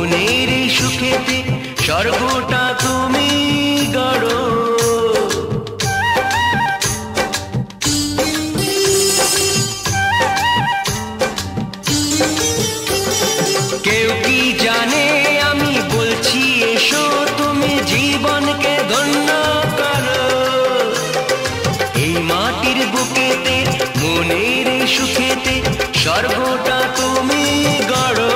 মনের সুখেতে স্বর্গটা তুমি গড়ো। কেউ কি জানে আমি বলছি এসো তুমি জীবনকে ধন্য করো। এই মাটির বুকেতে মনের সুখেতে স্বর্গটা তুমি গড়ো।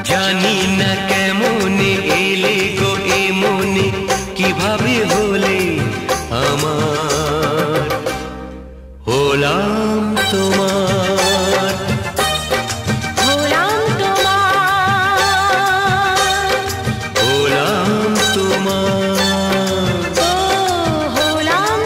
জানি না কেমনে এলে গো এ মনে, কিভাবে হলে আমার, হলাম তোমার, হলাম তোমার, হলাম তোমার, ও হলাম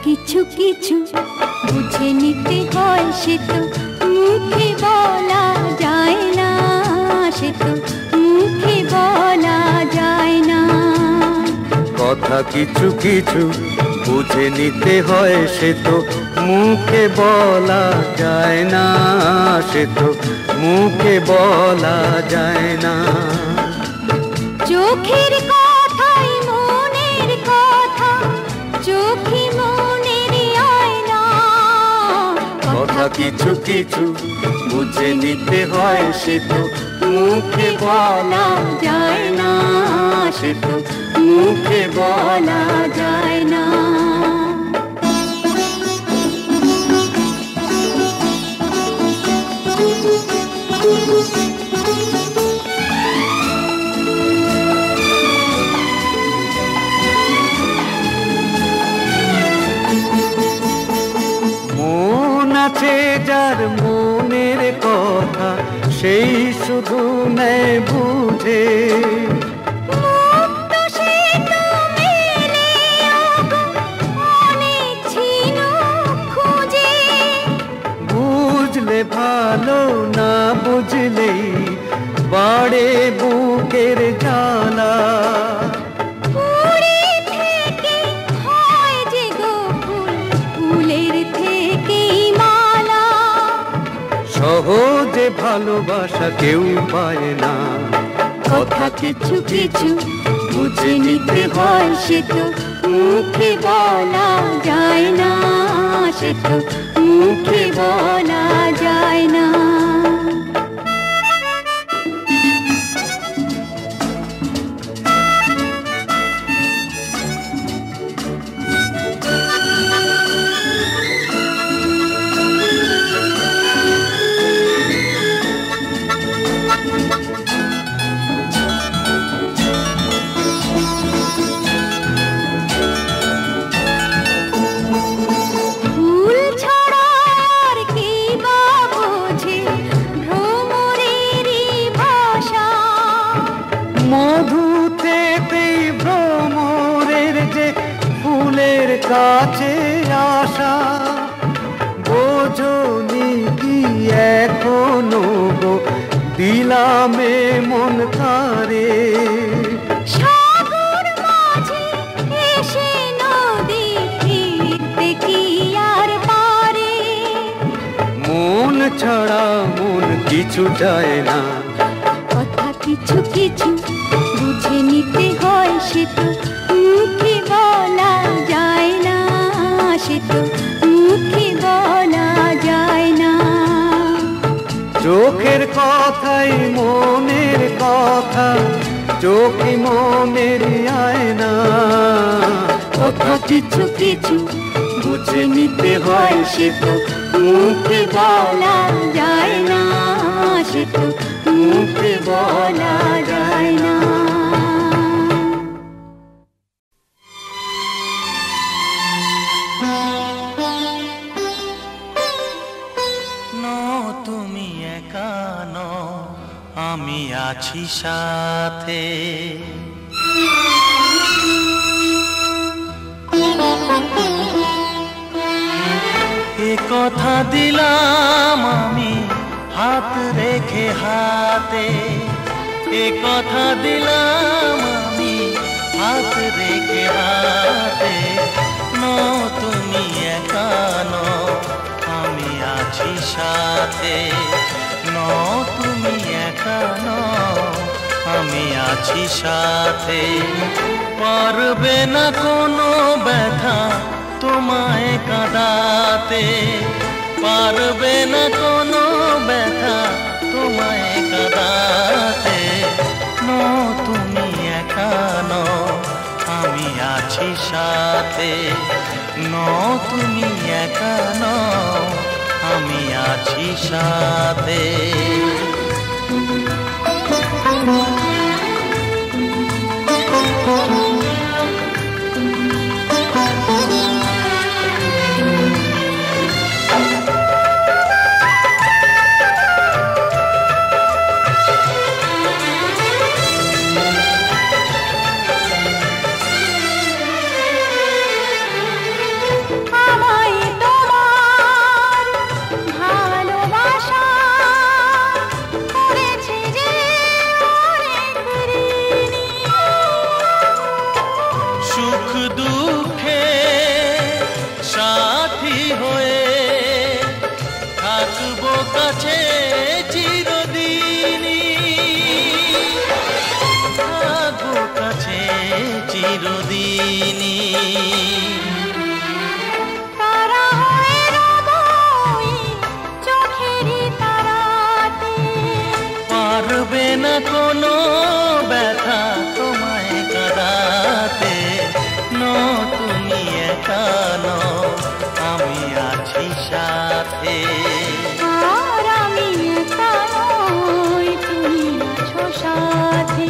কিছু কিছু বুঝে নিতে হয়, সে তো মুখে বলা যায় না, সে তো মুখে বলা যায় না। কথা কিছু কিছু বুঝে নিতে হয়, সে তো মুখে বলা যায় না, সে তো মুখে বলা যায় না। চোখের কথাই মনের কথা, চোখে মনের আয়না। কথা কিছু কিছু বুঝে নিতে হয়, সে তো মুখে বলা যায় না, সে তো মুখে বলা যায় না। মন আছে যার মনের কথা, সেই শুধু নেয় বুঝে। বুঝলে ভালো, না বুঝলেই বাড়ে বুকের জ্বালা। সহজে ভালোবাসা কেউ পায় না। কথা কিছু কিছু বুঝে নিতে হয়, সে তো মুখে বলা যায় না, সে তো মুখে বলা যায় না। কাছে আসা বোঝনি কি এখনো গো, দিলামে মন তারে। সাগর মাঝে এসে নদী ফিরতে কি আর পারে। মন ছাড়া মন কিছু চায় না। কথা কিছু কিছু বুঝে নিতে হয়, সে তো মুখে বলা যায় না, সে তো মুখে বলা যায় না। চোখের কথাই মনের কথা, চোখে মনের আয়না। কথা কিছু কিছু বুঝে নিতে হয়, সে তো মুখে বলা যায় না, সে তো মুখে বলা যায় না। তুমি একা নও, আমি আছি সাথে। এ কথা দিলাম আমি হাত রেখে হাতে, এ কথা দিলাম আমি হাত রেখে হাতে। তুমি একা নও, আমি আছি সাথে। তুমি একা নও, আমি আছি সাথে। পারবে না কোনো ব্যথা তোমায় কাঁদাতে, পারবে না কোনো ব্যথা তোমায় কাঁদাতে। তুমি একা নও, আমি আছি সাথে। তুমি একা নও, আমি আছি সাথে। পারবে না কোনো ব্যথা তোমায় কাঁদাতে। তুমি একা নও, আমি আছি সাথে। আর আমি একা নই, তুমি আছো সাথে।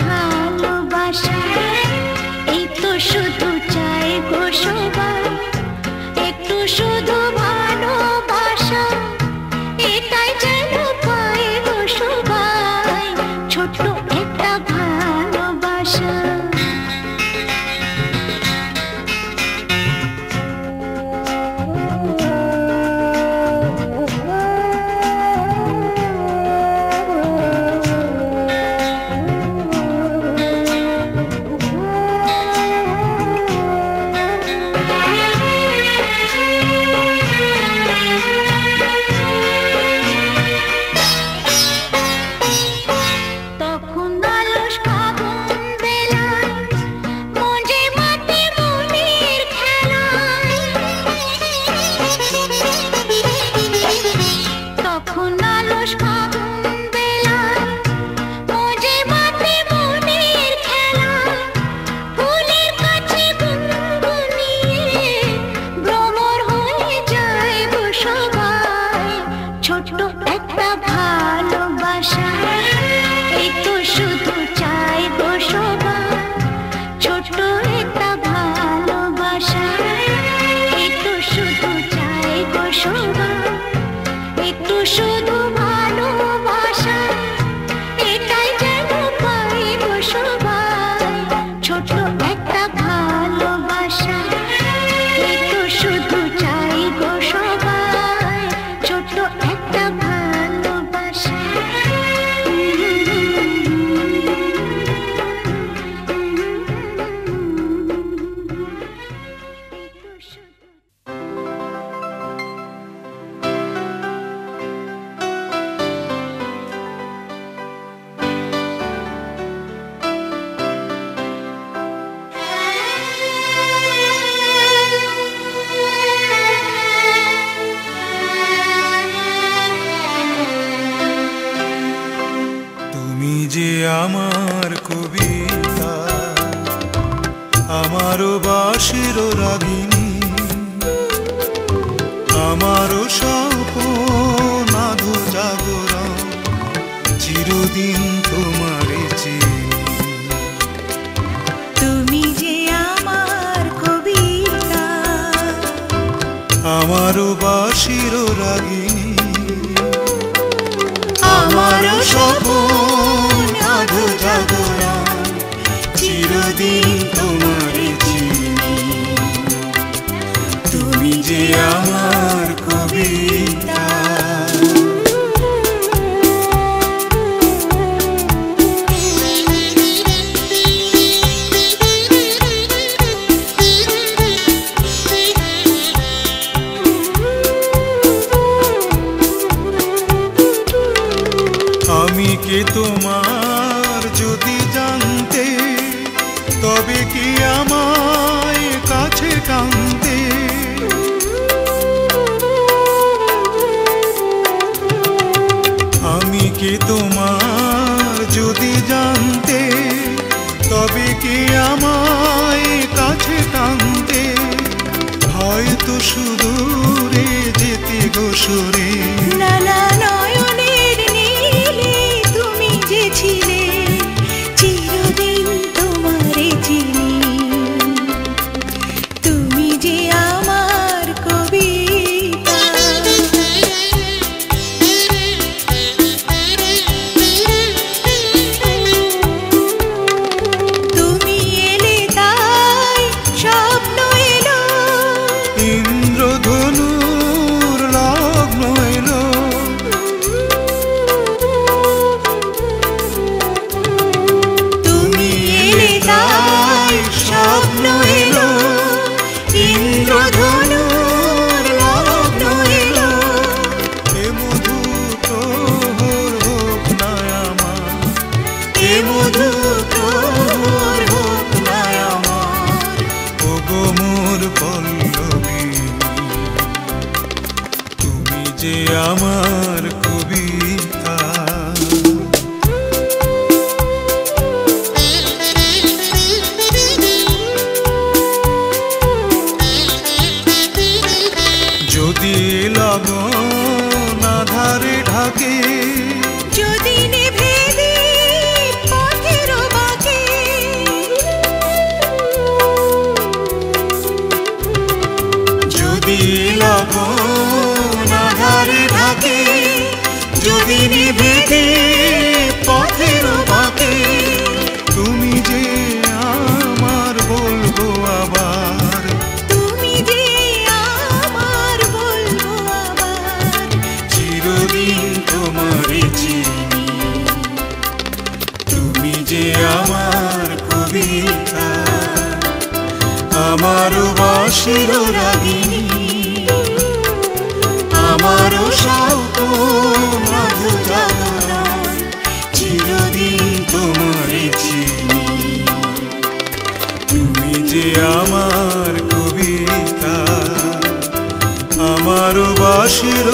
ভালোবাসা, এই তো শুধু চাই গো সবাই, একটু শুধু ভালোবাসা, এটাই যেন পাই গো সবাই, ছোট্ট একটা ভালোবাসা। আমার কবিতা, আমারও বাঁশির রাগিনী, আমারও স্বপ্ন আধো জাগরণ, চিরদিন তোমারে চিনি। তুমি যে আমার কবিতা, আমারও বাঁশির রাগিনী, আমারও স্বপ্ন আধো জাগরণ, চিরদিন তোমারে চিনি। তুমি যে আমার কবিতা। আমি কে তোমার যদি জানতে, তবে কি আমায় কাছে টানতে? আমি কে তোমার যদি জানতে, তবে কি আমায় কাছে টানতে? হয়তো সুদূরে যেতে গো সরে, নানা নয়নের নীলে তুমি যে ছিলে, চিরদিন তোমারে চিনি। তুমি যে আমার কবিতা। তুমি এলে তাই স্বপ্ন এলো, ইন্দ্রধনুর লগ্ন এলো, আমারও বাঁশির রাগিনী, আমারও শব্দ মাধু জাগরণ, চিরদিন তোমারে চিনি। তুমি যে আমার কবিতা, আমারও বাঁশির